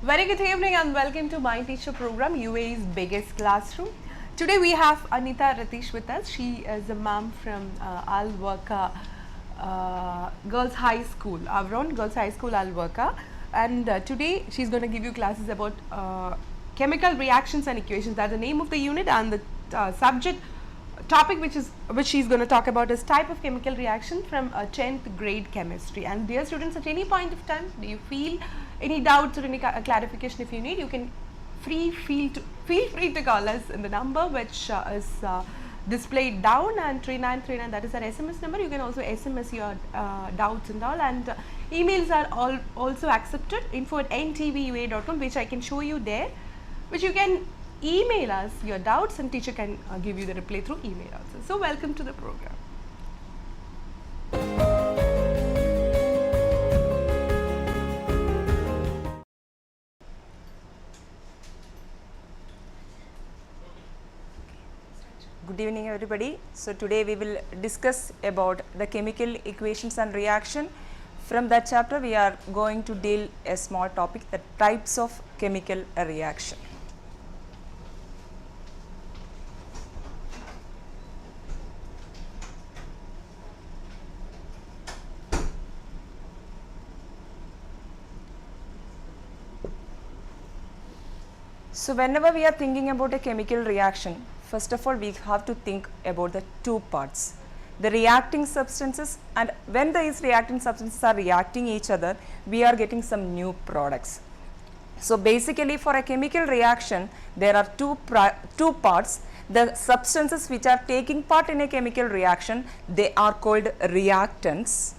Very good evening and welcome to My Teacher program, UAE's biggest classroom. Today we have Anita Ratish with us. She is a mom from Al Waka Girls High School, Avron Girls High School, Al Waka. And today she's going to give you classes about chemical reactions and equations. That's the name of the unit, and the subject topic which she's going to talk about is type of chemical reaction from 10th grade chemistry. And dear students, at any point of time, do you feel any doubts or any clarification if you need, you can feel free to call us in the number which is displayed down, and 3939, that is our SMS number. You can also SMS your doubts and all, and emails are also accepted, info@ntvua.com, which I can show you there, which you can email us your doubts and teacher can give you the reply through email also. So welcome to the program. Good evening everybody. So today we will discuss about the chemical equations and reaction. From that chapter we are going to deal a small topic, the types of chemical reaction. So whenever we are thinking about a chemical reaction, first of all we have to think about the two parts, the reacting substances, and when these reacting substances are reacting each other, we are getting some new products. So basically for a chemical reaction there are two parts. The substances which are taking part in a chemical reaction, they are called reactants,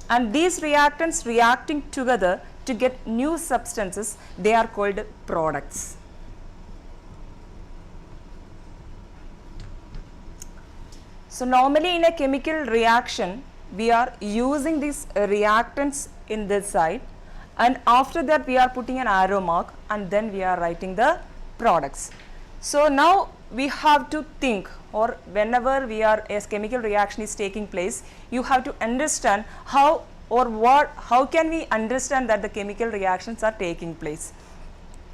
and these reactants reacting together to get new substances, they are called products. So normally in a chemical reaction we are using these reactants in this side, and after that we are putting an arrow mark and then we are writing the products. So now we have to think, or whenever a chemical reaction is taking place, you have to understand how can we understand that the chemical reactions are taking place.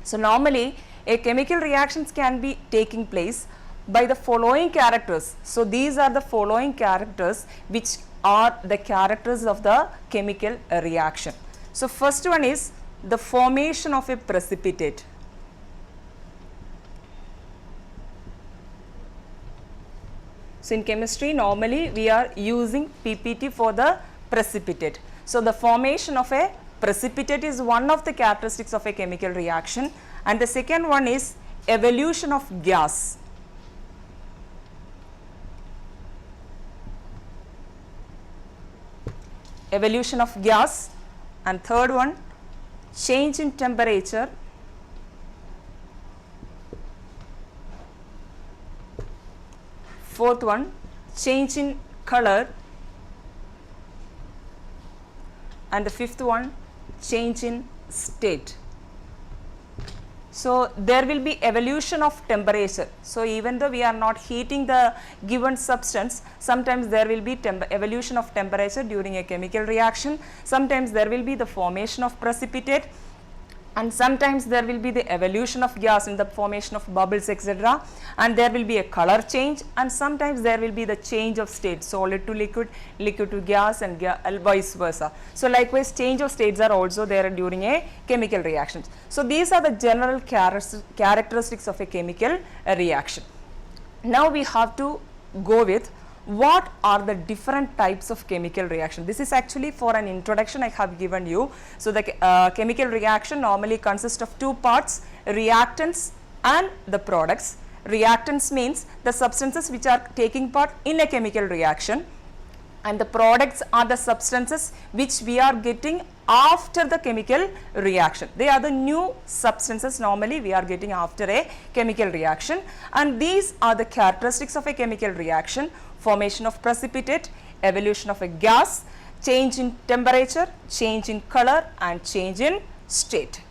So normally a chemical reactions can be taking place by the following characters. So these are the following characters which are the characters of the chemical reaction. So first one is the formation of a precipitate. So in chemistry normally we are using PPT for the precipitate. So the formation of a precipitate is one of the characteristics of a chemical reaction, and the second one is evolution of gas. Evolution of gas, and third one change in temperature, fourth one change in color, and the fifth one change in state. So there will be evolution of temperature. So even though we are not heating the given substance, sometimes there will be evolution of temperature during a chemical reaction. Sometimes there will be the formation of precipitate, and sometimes there will be the evolution of gas in the formation of bubbles, etc. And there will be a color change, and sometimes there will be the change of state, solid to liquid, liquid to gas, and vice versa. So likewise change of states are also there during a chemical reaction. So these are the general characteristics of a chemical reaction. Now we have to go with what are the different types of chemical reaction. This is actually for an introduction I have given you. So the chemical reaction normally consists of two parts, reactants and the products. Reactants means the substances which are taking part in a chemical reaction, and the products are the substances which we are getting after the chemical reaction. They are the new substances normally we are getting after a chemical reaction, and these are the characteristics of a chemical reaction: formation of precipitate, evolution of a gas, change in temperature, change in color, and change in state.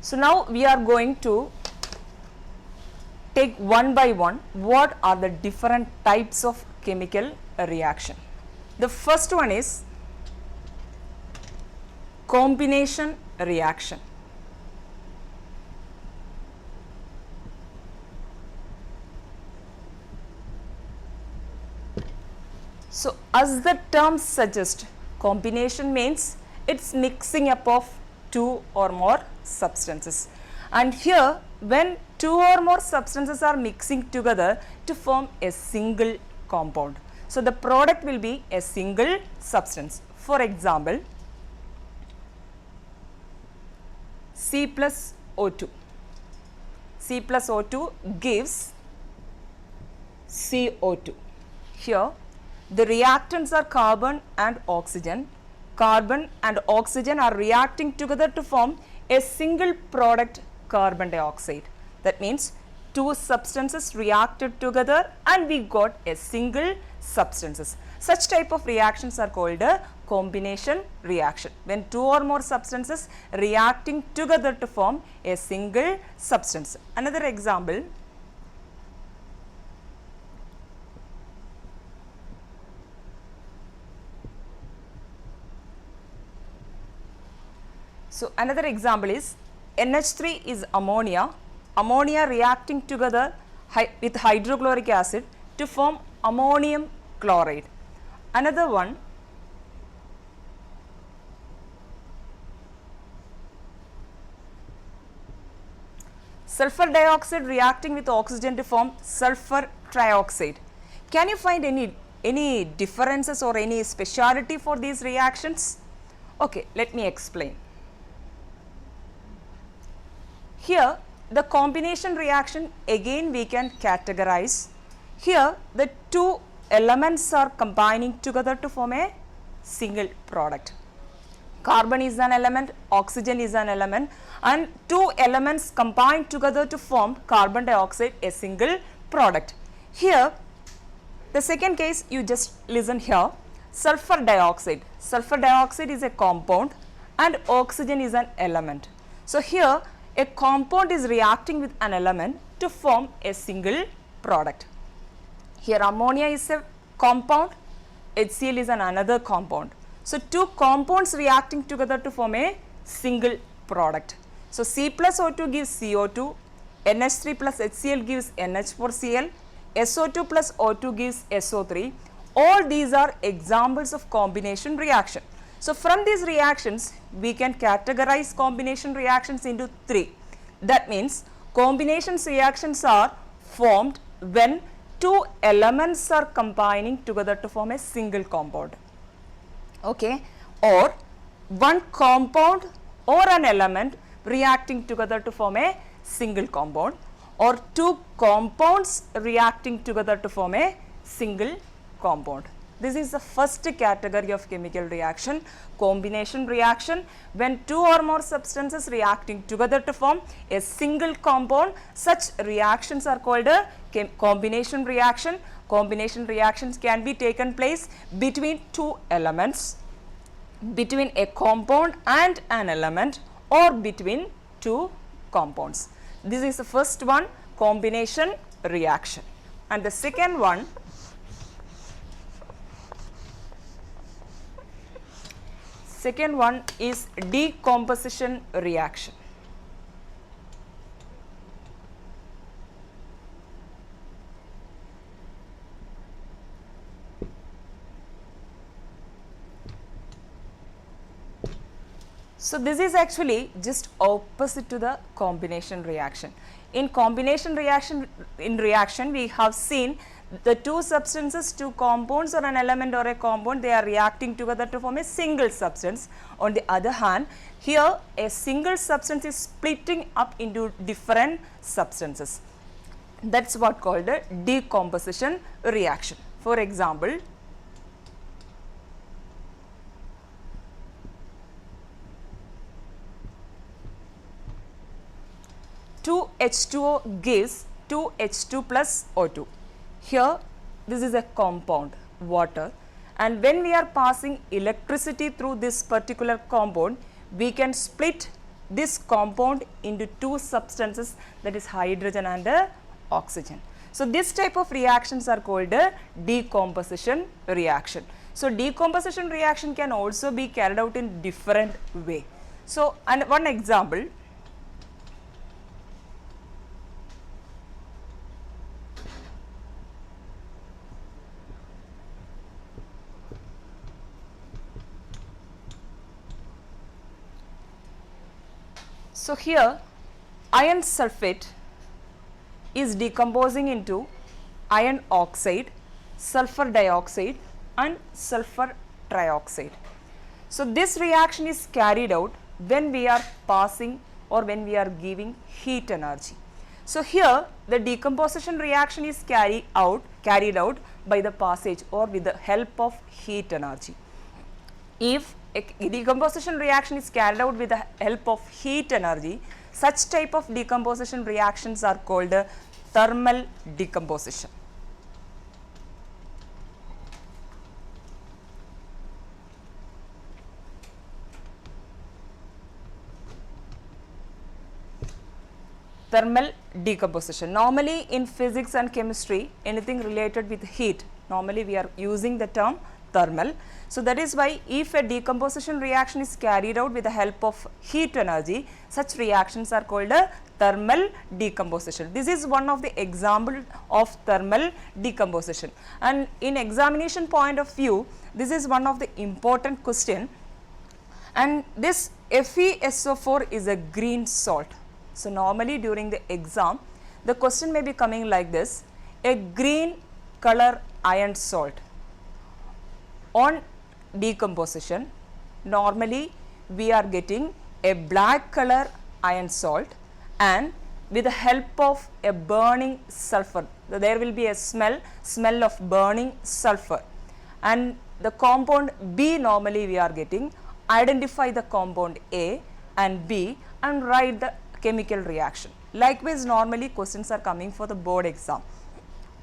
So now we are going to take one by one what are the different types of chemical reaction. The first one is combination reaction. So, as the term suggests, combination means it's mixing up of two or more substances, and here when two or more substances are mixing together to form a single compound. So, the product will be a single substance. For example, C plus O2. C plus O2 gives CO2. Here the reactants are carbon and oxygen. Carbon and oxygen are reacting together to form a single product, carbon dioxide. That means two substances reacted together and we got a single substances. Such type of reactions are called a combination reaction, when two or more substances reacting together to form a single substance. Another example, so another example is NH3 is ammonia, ammonia reacting together with hydrochloric acid to form ammonium chloride. Another one, sulfur dioxide reacting with oxygen to form sulfur trioxide. Can you find any differences or any speciality for these reactions? Okay, let me explain. Here the combination reaction again we can categorize. Here the two elements are combining together to form a single product. Carbon is an element, oxygen is an element, and two elements combined together to form carbon dioxide, a single product. Here the second case, you just listen here, sulfur dioxide. Sulfur dioxide is a compound and oxygen is an element. So here a compound is reacting with an element to form a single product. Here ammonia is a compound, HCl is another compound. So two compounds reacting together to form a single product. So C plus O2 gives CO2, NH3 plus HCl gives NH4Cl, SO2 plus O2 gives SO3. All these are examples of combination reaction. So from these reactions we can categorize combination reactions into three. That means combination reactions are formed when two elements are combining together to form a single compound. Okay, or one compound or an element reacting together to form a single compound, or two compounds reacting together to form a single compound. This is the first category of chemical reaction, combination reaction, when two or more substances reacting together to form a single compound. Such reactions are called a combination reaction. Combination reactions can be taken place between two elements, between a compound and an element, or between two compounds. This is the first one, combination reaction. And the second one, is decomposition reaction. So this is actually just opposite to the combination reaction. In combination reaction, we have seen the two substances, two compounds or an element or a compound, they are reacting together to form a single substance. On the other hand, here a single substance is splitting up into different substances. That's what called a decomposition reaction. For example, two H2O gives 2H2 plus O2. Here this is a compound, water, and when we are passing electricity through this particular compound, we can split this compound into two substances, that is hydrogen and oxygen. So, this type of reactions are called a decomposition reaction. So, decomposition reaction can also be carried out in different way. So, and one example, so here iron sulfate is decomposing into iron oxide, sulfur dioxide and sulfur trioxide. So, this reaction is carried out when we are passing or when we are giving heat energy. So, here the decomposition reaction is carried out by the passage or with the help of heat energy. If a decomposition reaction is carried out with the help of heat energy, such type of decomposition reactions are called thermal decomposition. Thermal decomposition. Normally in physics and chemistry, anything related with heat, normally we are using the term thermal. So, that is why if a decomposition reaction is carried out with the help of heat energy, such reactions are called a thermal decomposition. This is one of the example of thermal decomposition, and in examination point of view, this is one of the important question, and this FeSO4 is a green salt. So, normally during the exam, the question may be coming like this: a green color iron salt on decomposition, normally we are getting a black color iron salt, and with the help of a burning sulfur, there will be a smell of burning sulfur, and the compound B normally we are getting. Identify the compound A and B and write the chemical reaction. Likewise, normally questions are coming for the board exam.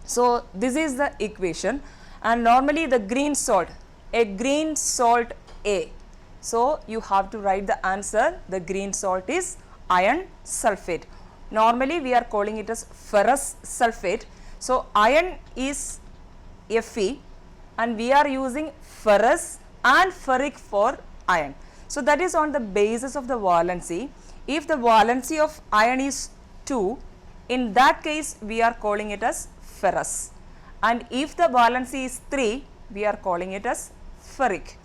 So, this is the equation, and normally the green salt, a green salt A. So, you have to write the answer. The green salt is iron sulfate. Normally we are calling it as ferrous sulfate. So, iron is Fe and we are using ferrous and ferric for iron. So, that is on the basis of the valency. If the valency of iron is 2, in that case we are calling it as ferrous, and if the valency is 3, we are calling it as ferric.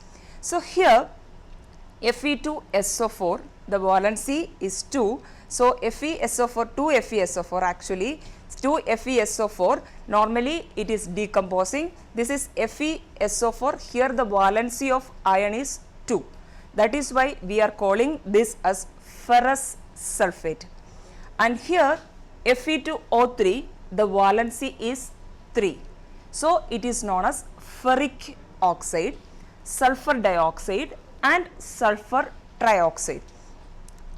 So, here Fe2SO4, the valency is 2. So, FeSO4, 2 FeSO4 actually, 2 FeSO4, normally it is decomposing. This is FeSO4, here the valency of iron is 2. That is why we are calling this as ferrous sulfate. And here Fe2O3, the valency is 3. So, it is known as ferric oxide, sulfur dioxide and sulfur trioxide.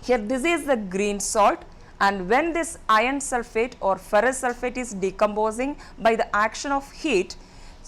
Here this is the green salt, and when this iron sulfate or ferrous sulfate is decomposing by the action of heat,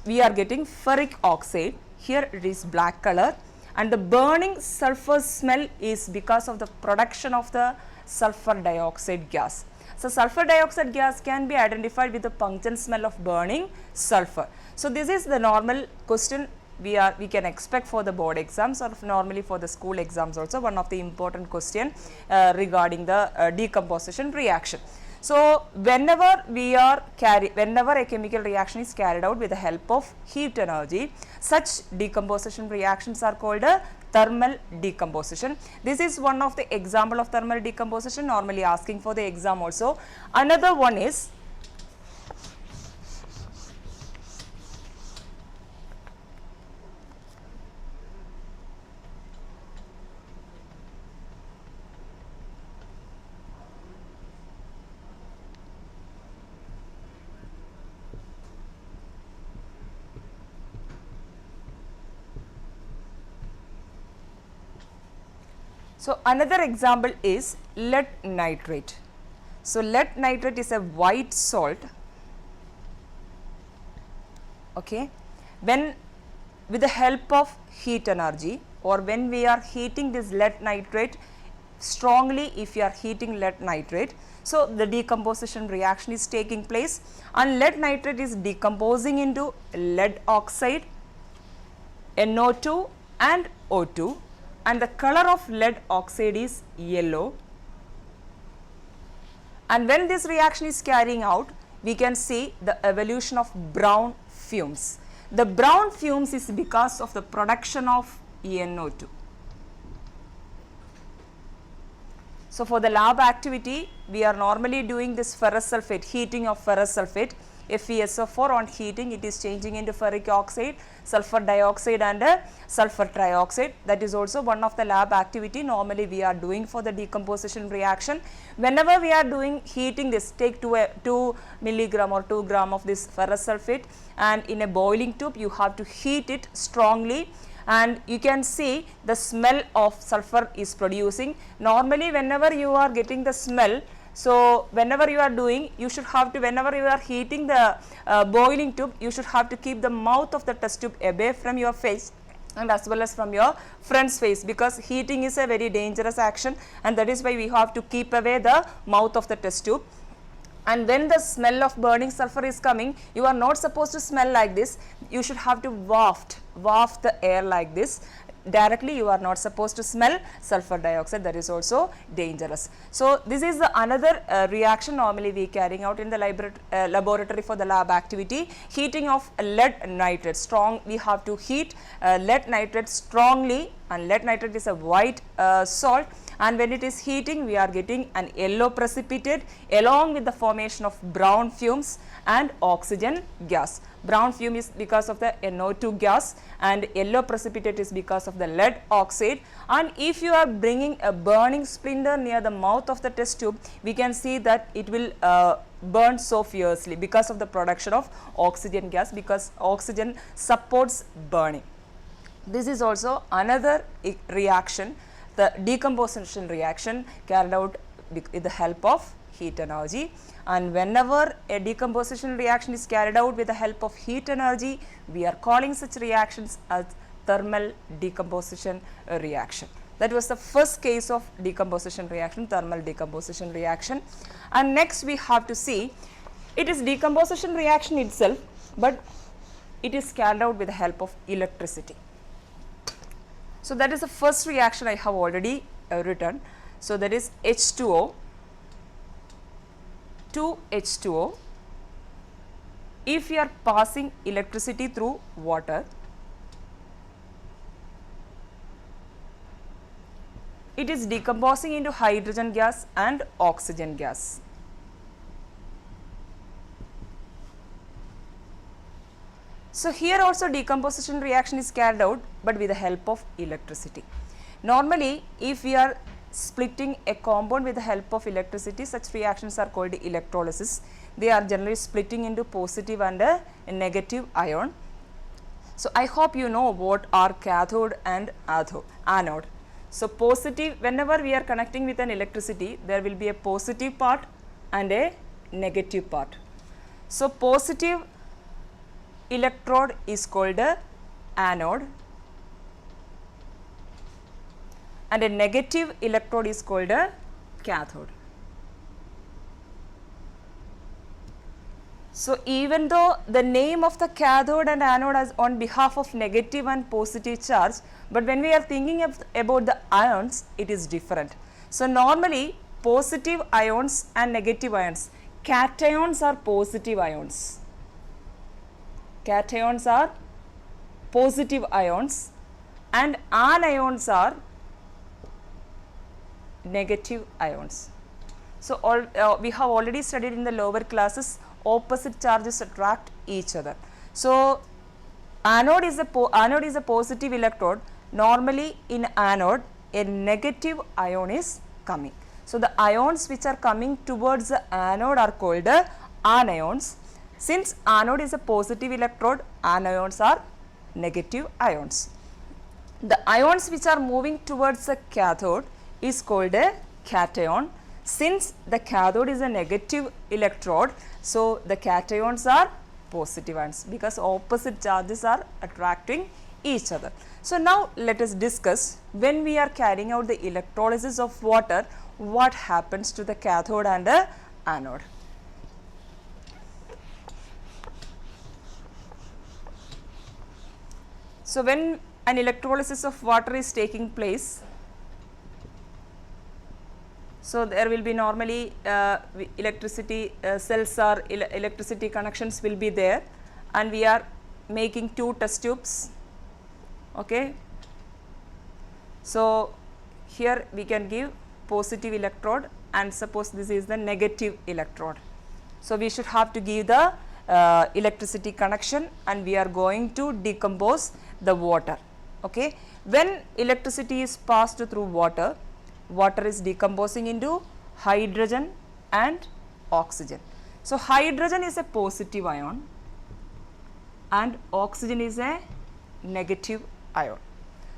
we are getting ferric oxide. Here it is black color, and the burning sulfur smell is because of the production of the sulfur dioxide gas. So, sulfur dioxide gas can be identified with the pungent smell of burning sulfur. So, this is the normal question we can expect for the board exams, or normally for the school exams also, one of the important question regarding the decomposition reaction. So, whenever a chemical reaction is carried out with the help of heat energy, such decomposition reactions are called a thermal decomposition. This is one of the example of thermal decomposition, normally asking for the exam also. Another one is So, another example is lead nitrate. So, lead nitrate is a white salt, okay. When with the help of heat energy, or when we are heating this lead nitrate strongly if you are heating lead nitrate. So, the decomposition reaction is taking place and lead nitrate is decomposing into lead oxide, NO2 and O2, and the color of lead oxide is yellow. And when this reaction is carrying out, we can see the evolution of brown fumes. The brown fumes is because of the production of NO2. So, for the lab activity, we are normally doing this ferrous sulphate, heating of ferrous sulphate, FeSO4 on heating, it is changing into ferric oxide, sulfur dioxide and sulfur trioxide. That is also one of the lab activity normally we are doing for the decomposition reaction. Whenever we are doing heating this, take 2 milligram or 2 gram of this ferrous sulphate and in a boiling tube you have to heat it strongly, and you can see the smell of sulfur is producing. Normally whenever you are getting the smell, so whenever you are doing, you should have to, whenever you are heating the boiling tube, you should have to keep the mouth of the test tube away from your face and as well as from your friend's face, because heating is a very dangerous action, and that is why we have to keep away the mouth of the test tube. And when the smell of burning sulfur is coming, you are not supposed to smell like this, you should have to waft the air like this. Directly you are not supposed to smell sulfur dioxide, that is also dangerous. So, this is the another reaction normally we carrying out in the laboratory for the lab activity, heating of lead nitrate. Strong, we have to heat lead nitrate strongly, and lead nitrate is a white salt, and when it is heating we are getting an yellow precipitate along with the formation of brown fumes and oxygen gas. Brown fume is because of the NO2 gas and yellow precipitate is because of the lead oxide. And if you are bringing a burning splinter near the mouth of the test tube, we can see that it will burn so fiercely because of the production of oxygen gas, because oxygen supports burning. This is also another reaction, the decomposition reaction carried out with the help of heat energy. And whenever a decomposition reaction is carried out with the help of heat energy, we are calling such reactions as thermal decomposition reaction. That was the first case of decomposition reaction, thermal decomposition reaction. And next we have to see, it is decomposition reaction itself, but it is carried out with the help of electricity. So, that is the first reaction I have already written. So, that is H2O, 2H2O. If you are passing electricity through water, it is decomposing into hydrogen gas and oxygen gas. So, here also decomposition reaction is carried out, but with the help of electricity. Normally, if we are splitting a compound with the help of electricity, such reactions are called electrolysis. They are generally splitting into positive and a negative ion. So, I hope you know what are cathode and anode. So, positive, whenever we are connecting with an electricity, there will be a positive part and a negative part. So, positive electrode is called a anode and a negative electrode is called a cathode. So, even though the name of the cathode and anode is on behalf of negative and positive charge, but when we are thinking about the ions, it is different. So, normally positive ions and negative ions, cations are positive ions. Cations are positive ions and anions are negative ions. So, we have already studied in the lower classes, opposite charges attract each other. So, anode is a positive electrode. Normally in anode a negative ion is coming. So, the ions which are coming towards the anode are called anions. Since anode is a positive electrode, anions are negative ions. The ions which are moving towards the cathode is called a cation. Since the cathode is a negative electrode, so the cations are positive ions because opposite charges are attracting each other. So now let us discuss, when we are carrying out the electrolysis of water, what happens to the cathode and the anode. So when an electrolysis of water is taking place, so there will be normally electricity cells or electricity connections will be there, and we are making two test tubes. Okay. So here we can give positive electrode, and suppose this is the negative electrode. So we should have to give the electricity connection, and we are going to decompose the water. Okay. When electricity is passed through water, water is decomposing into hydrogen and oxygen. So hydrogen is a positive ion and oxygen is a negative ion.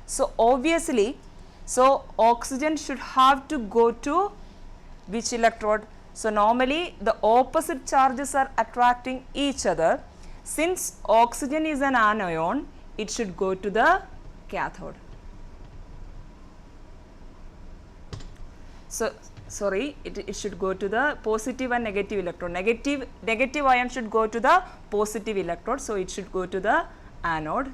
So obviously, so oxygen should have to go to which electrode? So normally the opposite charges are attracting each other. Since oxygen is an anion, it should go to the cathode. So sorry, it should go to the positive and negative electrode. Negative ion should go to the positive electrode, so it should go to the anode,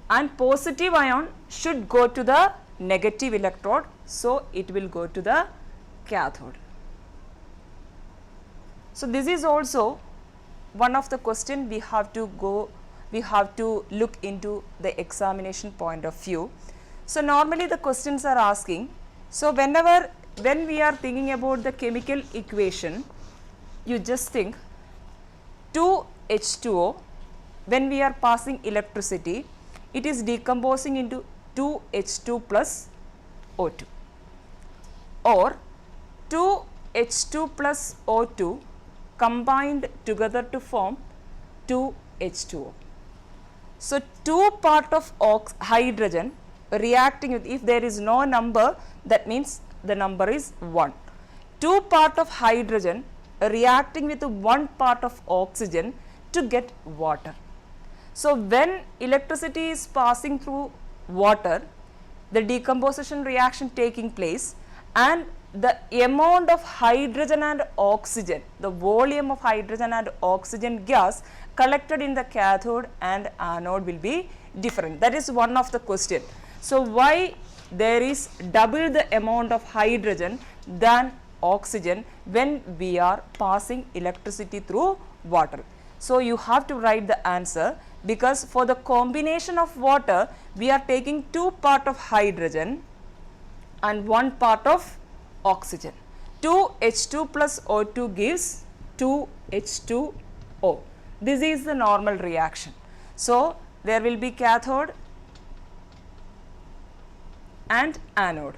and positive ion should go to the negative electrode, so it will go to the cathode. So this is also one of the question we have to look into the examination point of view. So normally the questions are asking, so when we are thinking about the chemical equation, you just think 2H2O, when we are passing electricity, it is decomposing into 2H2 plus O2, or 2H2 plus O2 combined together to form 2H2O. So 2 part of hydrogen reacting with, if there is no number, that means the number is 1. 2 part of hydrogen reacting with 1 part of oxygen to get water. So when electricity is passing through water, the decomposition reaction taking place, and the amount of hydrogen and oxygen, the volume of hydrogen and oxygen gas collected in the cathode and anode will be different. That is one of the question. So why there is double the amount of hydrogen than oxygen when we are passing electricity through water? So you have to write the answer, because for the combination of water, we are taking 2 part of hydrogen and 1 part of oxygen. 2H2 plus O2 gives 2H2O. This is the normal reaction. So there will be cathode and anode.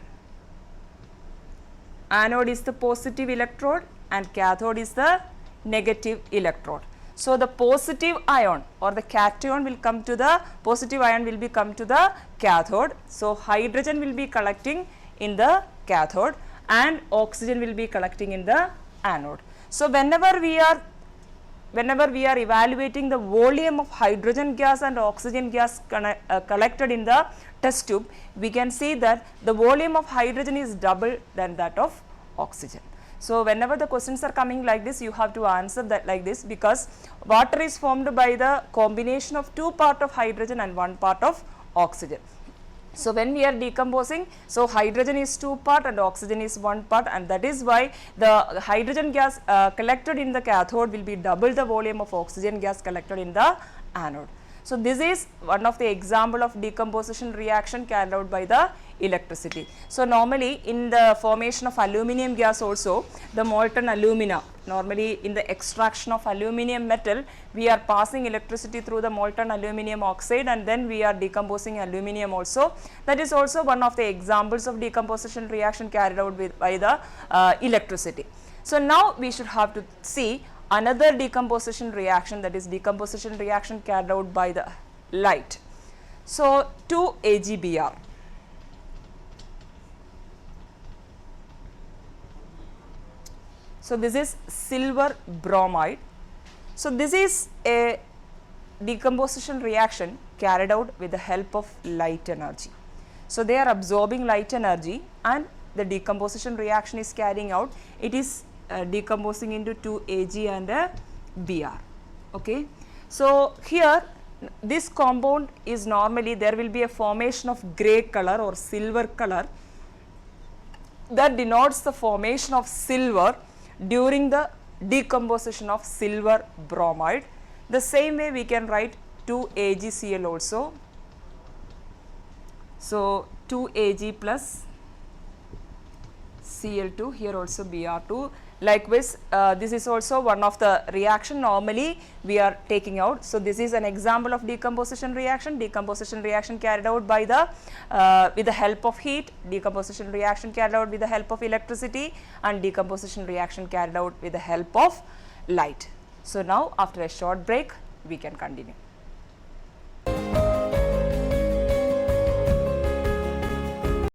Anode is the positive electrode and cathode is the negative electrode. So the positive ion or the cation will come to the positive ion will be come to the cathode. So hydrogen will be collecting in the cathode and oxygen will be collecting in the anode. So whenever we are evaluating the volume of hydrogen gas and oxygen gas collected in the test tube, we can see that the volume of hydrogen is double than that of oxygen. So whenever the questions are coming like this, you have to answer that like this, because water is formed by the combination of 2 part of hydrogen and 1 part of oxygen. So when we are decomposing, so hydrogen is 2 part and oxygen is 1 part, and that is why the hydrogen gas collected in the cathode will be double the volume of oxygen gas collected in the anode. So this is one of the example of decomposition reaction carried out by the electricity. So normally in the formation of aluminum gas also, the molten alumina, normally in the extraction of aluminum metal, we are passing electricity through the molten aluminum oxide, and then we are decomposing aluminum also. That is also one of the examples of decomposition reaction carried out by the electricity. So now we should have to see another decomposition reaction, that is decomposition reaction carried out by the light. So 2AgBr. So this is silver bromide. So this is a decomposition reaction carried out with the help of light energy. So, they are absorbing light energy and the decomposition reaction is carrying out, it is decomposing into 2Ag and a Br. Okay. So, here this compound is normally there will be a formation of grey color or silver color that denotes the formation of silver during the decomposition of silver bromide. The same way we can write 2AgCl also. So, 2Ag plus Cl2, here also Br2. Likewise, this is also one of the reaction normally we are taking out. So, this is an example of decomposition reaction carried out by the with the help of heat, decomposition reaction carried out with the help of electricity, and decomposition reaction carried out with the help of light. So, now after a short break we can continue.